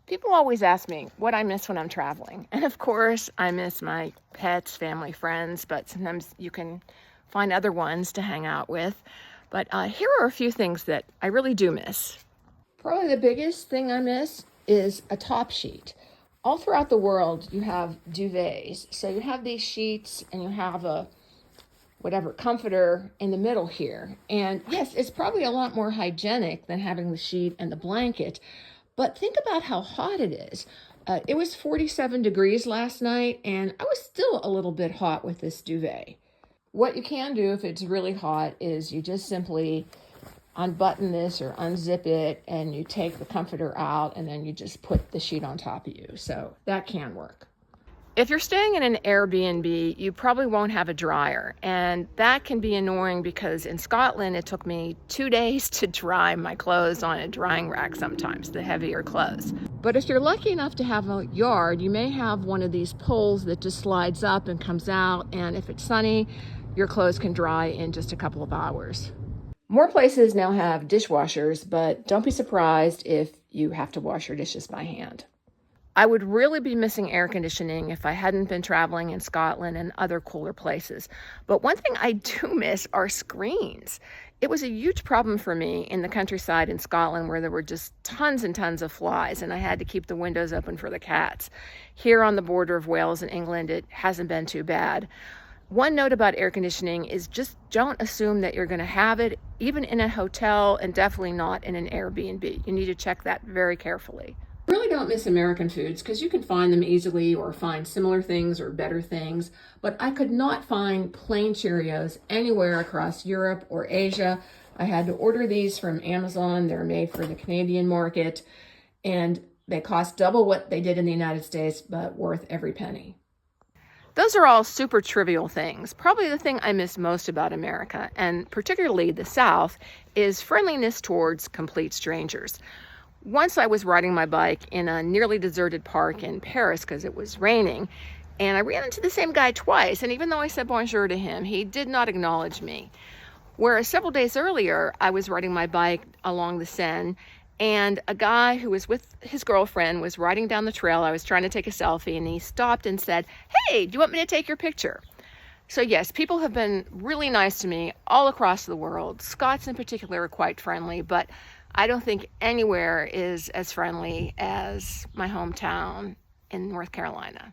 People always ask me what I miss when I'm traveling. And of course, I miss my pets, family, friends, but sometimes you can find other ones to hang out with. But here are a few things that I really do miss. Probably the biggest thing I miss is a top sheet. All throughout the world, you have duvets. So you have these sheets and you have a whatever comforter in the middle here. And yes, it's probably a lot more hygienic than having the sheet and the blanket, but think about how hot it is. It was 47 degrees last night, and I was still a little bit hot with this duvet. What you can do if it's really hot is you just simply unbutton this or unzip it, and you take the comforter out, and then you just put the sheet on top of you. So that can work. If you're staying in an Airbnb, you probably won't have a dryer, and that can be annoying because in Scotland it took me 2 days to dry my clothes on a drying rack sometimes, the heavier clothes. But if you're lucky enough to have a yard, you may have one of these poles that just slides up and comes out, and if it's sunny, your clothes can dry in just a couple of hours. More places now have dishwashers, but don't be surprised if you have to wash your dishes by hand. I would really be missing air conditioning if I hadn't been traveling in Scotland and other cooler places. But one thing I do miss are screens. It was a huge problem for me in the countryside in Scotland where there were just tons and tons of flies, and I had to keep the windows open for the cats. Here on the border of Wales and England, it hasn't been too bad. One note about air conditioning is just don't assume that you're going to have it, even in a hotel, and definitely not in an Airbnb. You need to check that very carefully. I really don't miss American foods because you can find them easily or find similar things or better things, but I could not find plain Cheerios anywhere across Europe or Asia. I had to order these from Amazon. They're made for the Canadian market, and they cost double what they did in the United States, but worth every penny. Those are all super trivial things. Probably the thing I miss most about America, and particularly the South, is friendliness towards complete strangers. Once I was riding my bike in a nearly deserted park in Paris because it was raining, and I ran into the same guy twice, and even though I said bonjour to him, he did not acknowledge me. Whereas several days earlier, I was riding my bike along the Seine, and a guy who was with his girlfriend was riding down the trail. I was trying to take a selfie, and he stopped and said, "Hey, do you want me to take your picture?" So yes, people have been really nice to me all across the world. Scots in particular are quite friendly, but I don't think anywhere is as friendly as my hometown in North Carolina.